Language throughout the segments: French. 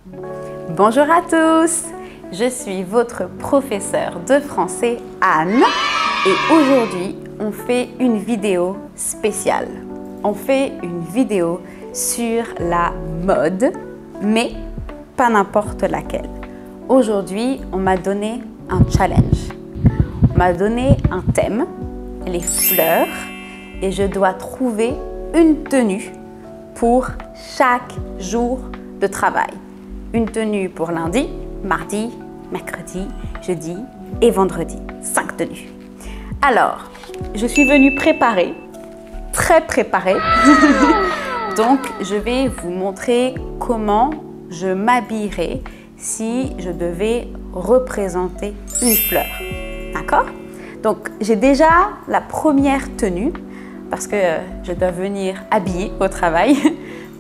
Bonjour à tous, je suis votre professeure de français Anne et aujourd'hui on fait une vidéo spéciale. On fait une vidéo sur la mode, mais pas n'importe laquelle. Aujourd'hui on m'a donné un challenge, on m'a donné un thème, les fleurs, et je dois trouver une tenue pour chaque jour de travail. Une tenue pour lundi, mardi, mercredi, jeudi et vendredi. 5 tenues. Alors, je suis venue préparée, très préparée. Donc, je vais vous montrer comment je m'habillerai si je devais représenter une fleur. D'accord? Donc, j'ai déjà la première tenue parce que je dois venir habillée au travail.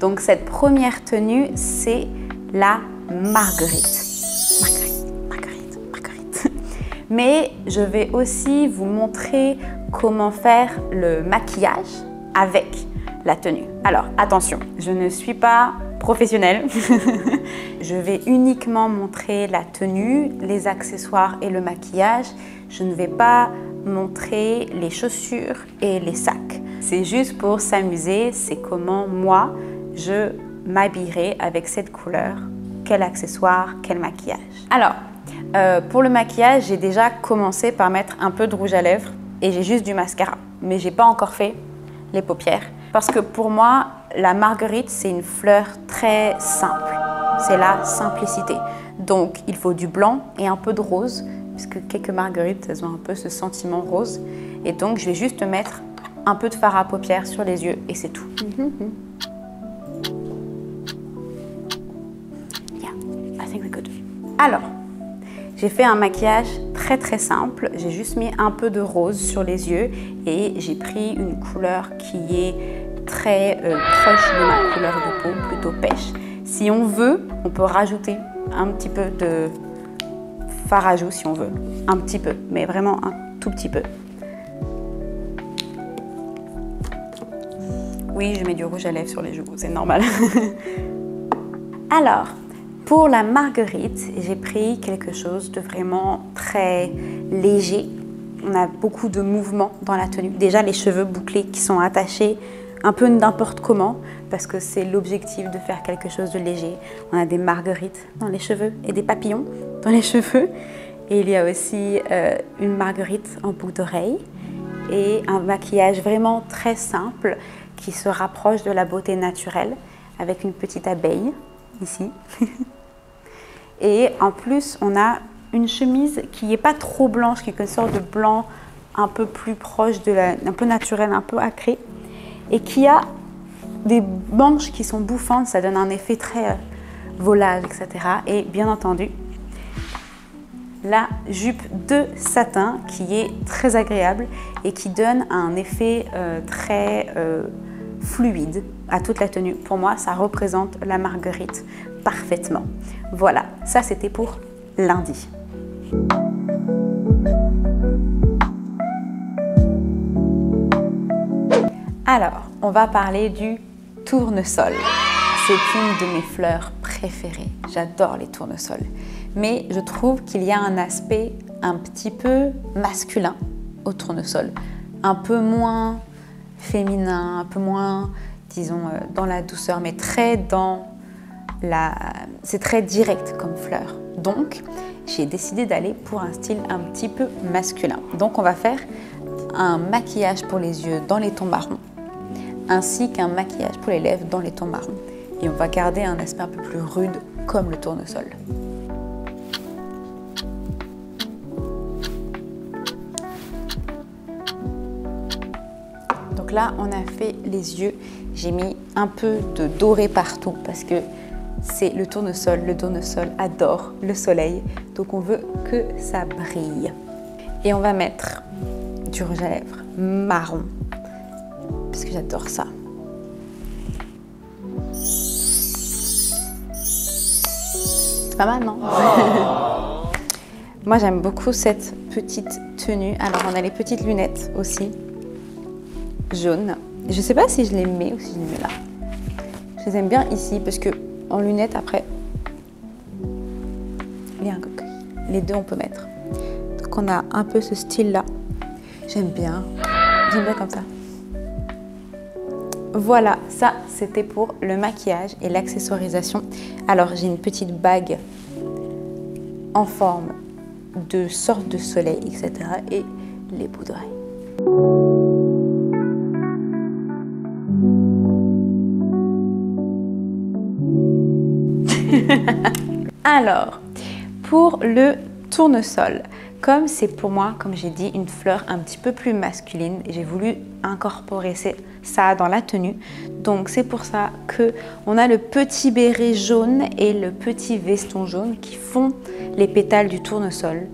Donc, cette première tenue, c'est la marguerite. Marguerite. Mais je vais aussi vous montrer comment faire le maquillage avec la tenue. Alors, attention, je ne suis pas professionnelle. Je vais uniquement montrer la tenue, les accessoires et le maquillage. Je ne vais pas montrer les chaussures et les sacs. C'est juste pour s'amuser, c'est comment moi, je m'habillerai avec cette couleur, quel accessoire, quel maquillage. Alors, pour le maquillage, j'ai déjà commencé par mettre un peu de rouge à lèvres et j'ai juste du mascara. Mais j'ai pas encore fait les paupières parce que pour moi, la marguerite, c'est une fleur très simple. C'est la simplicité. Donc, il faut du blanc et un peu de rose puisque quelques marguerites, elles ont un peu ce sentiment rose. Et donc, je vais juste mettre un peu de fard à paupières sur les yeux et c'est tout. Alors, j'ai fait un maquillage très simple. J'ai juste mis un peu de rose sur les yeux et j'ai pris une couleur qui est très proche de ma couleur de peau, plutôt pêche. Si on veut, on peut rajouter un petit peu de fard à joues si on veut. Un petit peu, mais vraiment un tout petit peu. Oui, je mets du rouge à lèvres sur les joues, c'est normal. Alors, pour la marguerite, j'ai pris quelque chose de vraiment très léger. On a beaucoup de mouvements dans la tenue. Déjà, les cheveux bouclés qui sont attachés un peu n'importe comment, parce que c'est l'objectif de faire quelque chose de léger. On a des marguerites dans les cheveux et des papillons dans les cheveux. Et il y a aussi une marguerite en boucle d'oreille et un maquillage vraiment très simple qui se rapproche de la beauté naturelle avec une petite abeille ici. Et en plus, on a une chemise qui n'est pas trop blanche, qui est une sorte de blanc un peu plus proche, un peu naturel, un peu acré. Et qui a des manches qui sont bouffantes, ça donne un effet très volage, etc. Et bien entendu, la jupe de satin qui est très agréable et qui donne un effet très fluide à toute la tenue. Pour moi, ça représente la marguerite parfaitement. Voilà, ça c'était pour lundi. Alors, on va parler du tournesol. C'est une de mes fleurs préférées. J'adore les tournesols. Mais je trouve qu'il y a un aspect un petit peu masculin au tournesol. Un peu moins féminin, un peu moins, disons, dans la douceur, mais très dans la... C'est très direct comme fleur. Donc, j'ai décidé d'aller pour un style un petit peu masculin. Donc, on va faire un maquillage pour les yeux dans les tons marrons, ainsi qu'un maquillage pour les lèvres dans les tons marrons. Et on va garder un aspect un peu plus rude comme le tournesol. Donc là, on a fait les yeux. J'ai mis un peu de doré partout parce que c'est le tournesol. Le tournesol adore le soleil, donc on veut que ça brille. Et on va mettre du rouge à lèvres marron parce que j'adore ça. C'est pas mal, non? Moi, j'aime beaucoup cette petite tenue. Alors, on a les petites lunettes aussi, jaunes. Je ne sais pas si je les mets ou si je les mets là. Je les aime bien ici parce que en lunettes, après, et un coquille. Les deux, on peut mettre. Donc, on a un peu ce style-là. J'aime bien comme ça. Voilà, ça, c'était pour le maquillage et l'accessoirisation. Alors, j'ai une petite bague en forme de sorte de soleil, etc. et les bouts d'oreilles. Alors, pour le tournesol, comme c'est pour moi, comme j'ai dit, une fleur un petit peu plus masculine, j'ai voulu incorporer ça dans la tenue. Donc c'est pour ça que on a le petit béret jaune et le petit veston jaune qui font les pétales du tournesol.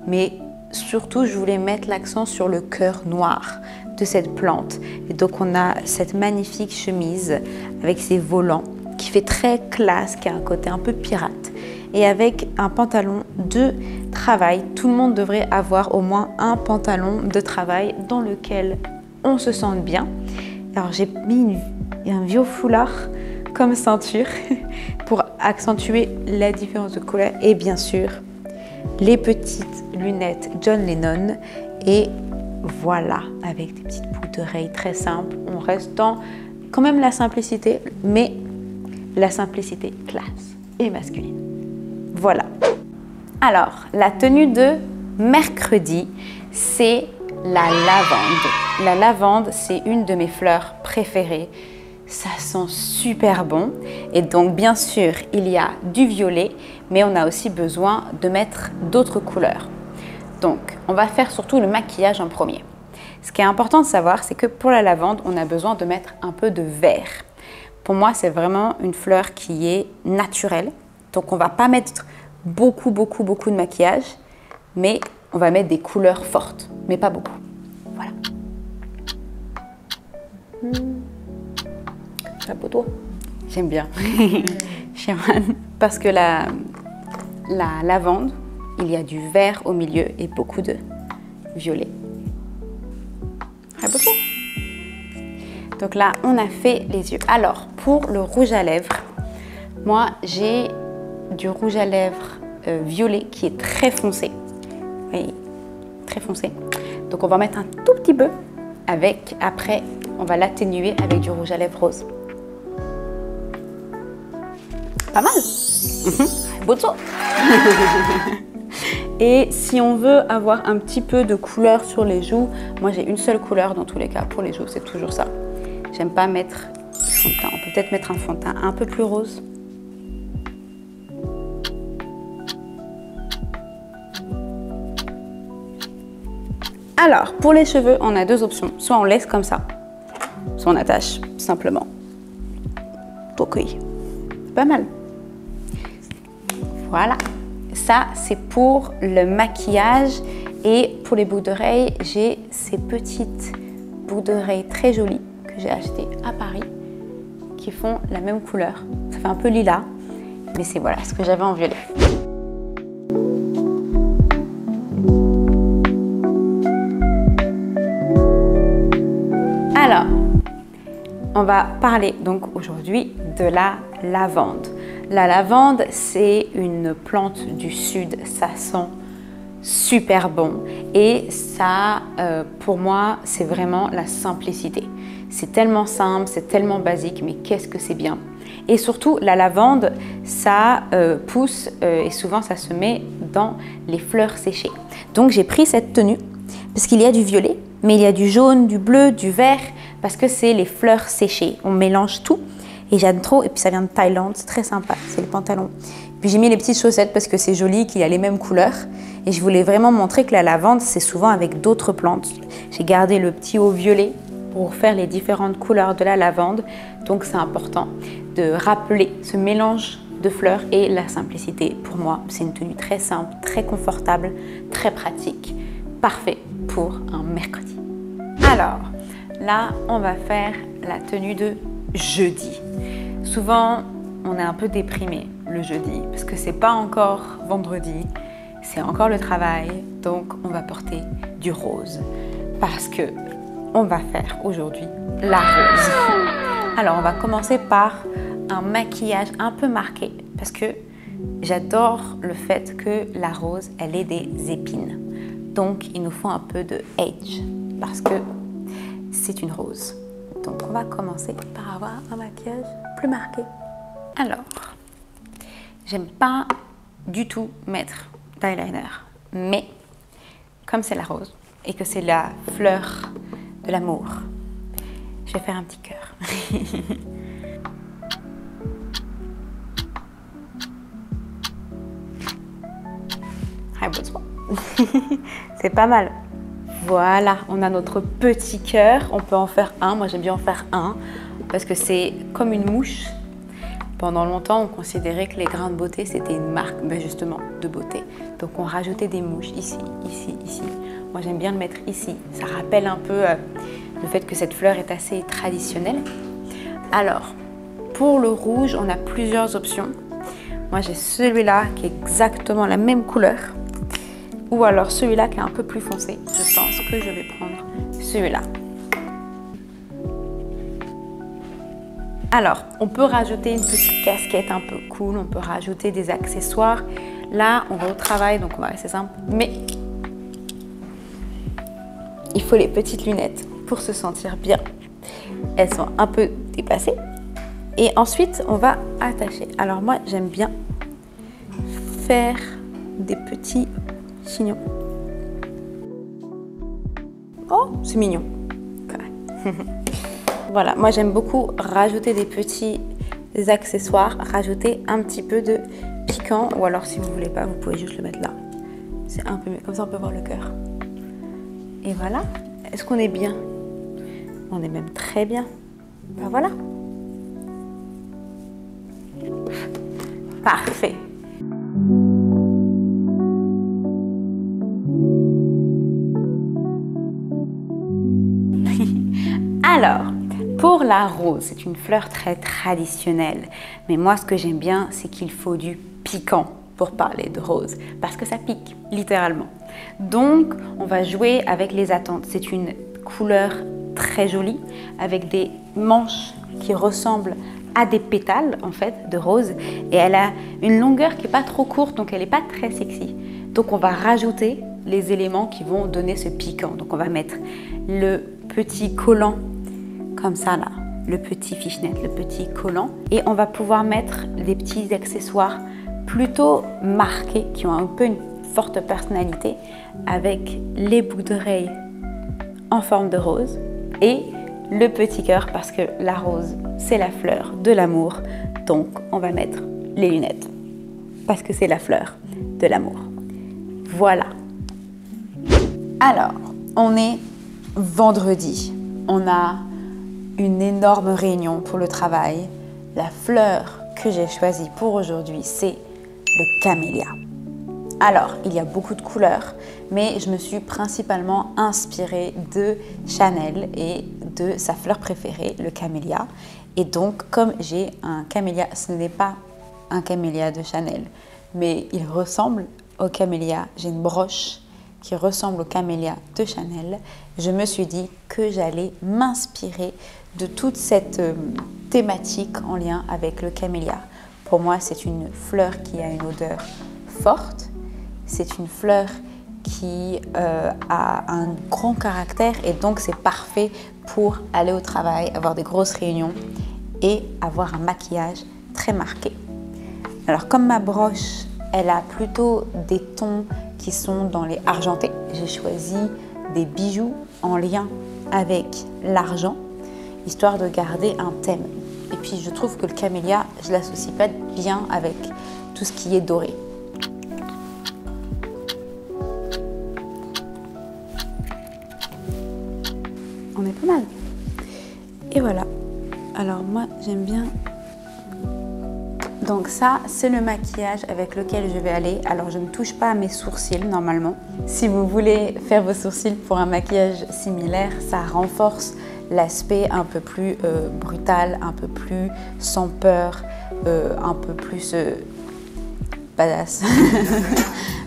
Mais surtout, je voulais mettre l'accent sur le cœur noir de cette plante. Et donc on a cette magnifique chemise avec ses volants qui fait très classe, qui a un côté un peu pirate. Et avec un pantalon de travail. Tout le monde devrait avoir au moins un pantalon de travail dans lequel on se sente bien. Alors j'ai mis un vieux foulard comme ceinture pour accentuer la différence de couleur. Et bien sûr, les petites lunettes John Lennon. Et voilà, avec des petites boucles d'oreilles très simples. On reste dans quand même la simplicité, mais la simplicité classe et masculine. Voilà. Alors, la tenue de mercredi, c'est la lavande. La lavande, c'est une de mes fleurs préférées. Ça sent super bon. Et donc, bien sûr, il y a du violet, mais on a aussi besoin de mettre d'autres couleurs. Donc, on va faire surtout le maquillage en premier. Ce qui est important de savoir, c'est que pour la lavande, on a besoin de mettre un peu de vert. Pour moi, c'est vraiment une fleur qui est naturelle. Donc, on ne va pas mettre beaucoup de maquillage, mais on va mettre des couleurs fortes, mais pas beaucoup. Voilà. Chapeau. J'aime bien. Parce que la lavande, il y a du vert au milieu et beaucoup de violet. Chapeau. Donc là, on a fait les yeux. Alors, pour le rouge à lèvres, moi, j'ai du rouge à lèvres violet qui est très foncé. Oui, très foncé. Donc, on va mettre un tout petit peu avec, après, on va l'atténuer avec du rouge à lèvres rose. Pas mal. Bozo. Et si on veut avoir un petit peu de couleur sur les joues, moi, j'ai une seule couleur dans tous les cas pour les joues, c'est toujours ça. J'aime pas mettre du fond de teint. On peut peut-être mettre un fond de teint un peu plus rose. Alors, pour les cheveux, on a deux options. Soit on laisse comme ça, soit on attache simplement. Ok, pas mal. Voilà. Ça, c'est pour le maquillage. Et pour les boucles d'oreilles, j'ai ces petites boucles d'oreilles très jolies que j'ai achetées à Paris qui font la même couleur. Ça fait un peu lilas, mais c'est voilà ce que j'avais en violet. Alors, on va parler donc aujourd'hui de la lavande. La lavande, c'est une plante du sud, ça sent super bon et ça, pour moi, c'est vraiment la simplicité. C'est tellement simple, c'est tellement basique, mais qu'est-ce que c'est bien. Et surtout, la lavande, ça pousse et souvent ça se met dans les fleurs séchées. Donc j'ai pris cette tenue parce qu'il y a du violet, mais il y a du jaune, du bleu, du vert, parce que c'est les fleurs séchées. On mélange tout et j'aime trop. Et puis ça vient de Thaïlande, c'est très sympa, c'est le pantalon. Puis j'ai mis les petites chaussettes parce que c'est joli, qu'il y a les mêmes couleurs. Et je voulais vraiment montrer que la lavande, c'est souvent avec d'autres plantes. J'ai gardé le petit haut violet pour faire les différentes couleurs de la lavande. Donc c'est important de rappeler ce mélange de fleurs et la simplicité. Pour moi, c'est une tenue très simple, très confortable, très pratique. Parfait pour un mercredi. Alors, là, on va faire la tenue de jeudi. Souvent, on est un peu déprimé le jeudi parce que c'est pas encore vendredi, c'est encore le travail, donc on va porter du rose parce que on va faire aujourd'hui la rose. Alors, on va commencer par un maquillage un peu marqué parce que j'adore le fait que la rose, elle ait des épines. Donc, il nous faut un peu de H parce que c'est une rose. Donc, on va commencer par avoir un maquillage plus marqué. Alors, j'aime pas du tout mettre d'eyeliner, mais comme c'est la rose et que c'est la fleur de l'amour, je vais faire un petit cœur. C'est pas mal. Voilà, on a notre petit cœur. On peut en faire un. Moi, j'aime bien en faire un parce que c'est comme une mouche. Pendant longtemps, on considérait que les grains de beauté, c'était une marque justement de beauté. Donc, on rajoutait des mouches ici, ici, ici. Moi, j'aime bien le mettre ici. Ça rappelle un peu le fait que cette fleur est assez traditionnelle. Alors, pour le rouge, on a plusieurs options. Moi, j'ai celui-là qui est exactement la même couleur. Ou alors celui-là qui est un peu plus foncé. Je pense que je vais prendre celui-là. Alors, on peut rajouter une petite casquette un peu cool. On peut rajouter des accessoires. Là, on va au travail, donc on va rester simple. Mais il faut les petites lunettes pour se sentir bien. Elles sont un peu dépassées. Et ensuite, on va attacher. Alors moi, j'aime bien faire des petits chignons. Oh, c'est mignon. Voilà, moi j'aime beaucoup rajouter des petits accessoires, rajouter un petit peu de piquant, ou alors si vous voulez pas, vous pouvez juste le mettre là. C'est un peu mieux, comme ça on peut voir le cœur. Et voilà, est-ce qu'on est bien? On est même très bien. Ben voilà. Parfait. Alors, pour la rose, c'est une fleur très traditionnelle. Mais moi, ce que j'aime bien, c'est qu'il faut du piquant pour parler de rose. Parce que ça pique, littéralement. Donc, on va jouer avec les attentes. C'est une couleur très jolie, avec des manches qui ressemblent à des pétales, en fait, de rose. Et elle a une longueur qui n'est pas trop courte, donc elle n'est pas très sexy. Donc, on va rajouter les éléments qui vont donner ce piquant. Donc, on va mettre le petit collant comme ça là, le petit fishnet, le petit collant, et on va pouvoir mettre des petits accessoires plutôt marqués qui ont un peu une forte personnalité avec les boucles d'oreilles en forme de rose et le petit cœur parce que la rose c'est la fleur de l'amour, donc on va mettre les lunettes parce que c'est la fleur de l'amour. Voilà. Alors, on est vendredi, on a une énorme réunion pour le travail. La fleur que j'ai choisie pour aujourd'hui, c'est le camélia. Alors, il y a beaucoup de couleurs, mais je me suis principalement inspirée de Chanel et de sa fleur préférée, le camélia. Et donc, comme j'ai un camélia, ce n'est pas un camélia de Chanel, mais il ressemble au camélia. J'ai une broche qui ressemble au camélia de Chanel. Je me suis dit que j'allais m'inspirer de toute cette thématique en lien avec le camélia. Pour moi, c'est une fleur qui a une odeur forte. C'est une fleur qui a un grand caractère et donc c'est parfait pour aller au travail, avoir des grosses réunions et avoir un maquillage très marqué. Alors comme ma broche, elle a plutôt des tons qui sont dans les argentés, j'ai choisi des bijoux en lien avec l'argent, histoire de garder un thème. Et puis je trouve que le camélia, je ne l'associe pas bien avec tout ce qui est doré. On est pas mal. Et voilà. Alors moi, j'aime bien. Donc ça, c'est le maquillage avec lequel je vais aller. Alors je ne touche pas à mes sourcils normalement. Si vous voulez faire vos sourcils pour un maquillage similaire, ça renforce l'aspect un peu plus brutal, un peu plus sans peur, un peu plus badass.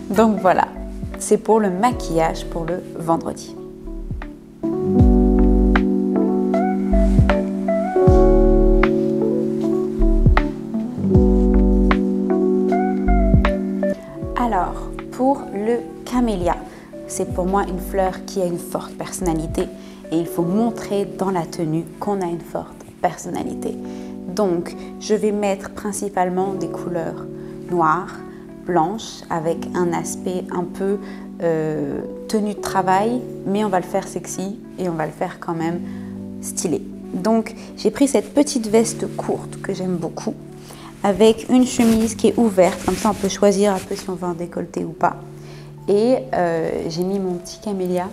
Donc voilà, c'est pour le maquillage pour le vendredi. Alors, pour le camélia, c'est pour moi une fleur qui a une forte personnalité et il faut montrer dans la tenue qu'on a une forte personnalité. Donc, je vais mettre principalement des couleurs noires, blanches, avec un aspect un peu tenue de travail, mais on va le faire sexy et on va le faire quand même stylé. Donc, j'ai pris cette petite veste courte que j'aime beaucoup, avec une chemise qui est ouverte, comme ça on peut choisir un peu si on veut un décolleté ou pas. Et j'ai mis mon petit camélia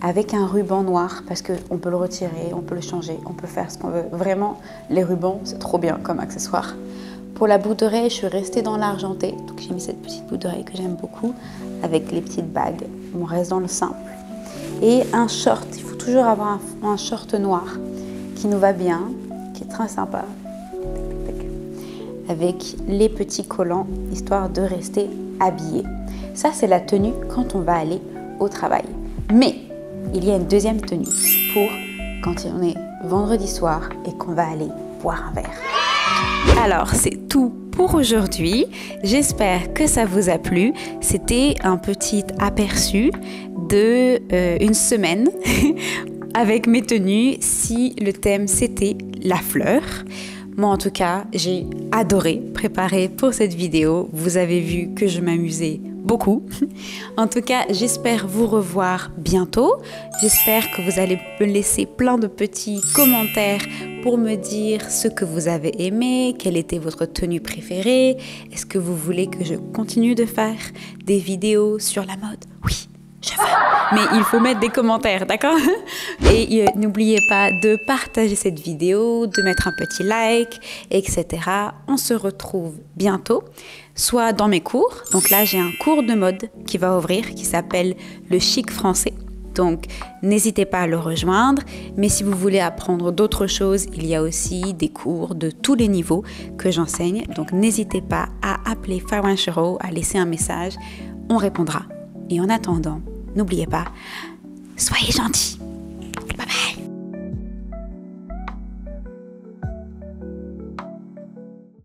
avec un ruban noir parce qu'on peut le retirer, on peut le changer, on peut faire ce qu'on veut. Vraiment, les rubans, c'est trop bien comme accessoire. Pour la boucle d'oreille, je suis restée dans l'argenté. Donc j'ai mis cette petite boucle d'oreille que j'aime beaucoup avec les petites bagues. On reste dans le simple. Et un short, il faut toujours avoir un short noir qui nous va bien, qui est très sympa. Avec les petits collants, histoire de rester habillé. Ça, c'est la tenue quand on va aller au travail. Mais il y a une deuxième tenue pour quand on est vendredi soir et qu'on va aller boire un verre. Alors, c'est tout pour aujourd'hui. J'espère que ça vous a plu. C'était un petit aperçu de une semaine avec mes tenues si le thème c'était la fleur. Moi, en tout cas, j'ai adoré préparer pour cette vidéo. Vous avez vu que je m'amusais beaucoup. En tout cas, j'espère vous revoir bientôt. J'espère que vous allez me laisser plein de petits commentaires pour me dire ce que vous avez aimé, quelle était votre tenue préférée. Est-ce que vous voulez que je continue de faire des vidéos sur la mode? Oui, je veux. Mais il faut mettre des commentaires, d'accord? Et n'oubliez pas de partager cette vidéo, de mettre un petit like, etc. On se retrouve bientôt, soit dans mes cours. Donc là, j'ai un cours de mode qui va ouvrir, qui s'appelle le chic français. Donc, n'hésitez pas à le rejoindre. Mais si vous voulez apprendre d'autres choses, il y a aussi des cours de tous les niveaux que j'enseigne. Donc, n'hésitez pas à appeler Farwan Shiro, à laisser un message. On répondra. Et en attendant, n'oubliez pas, soyez gentils.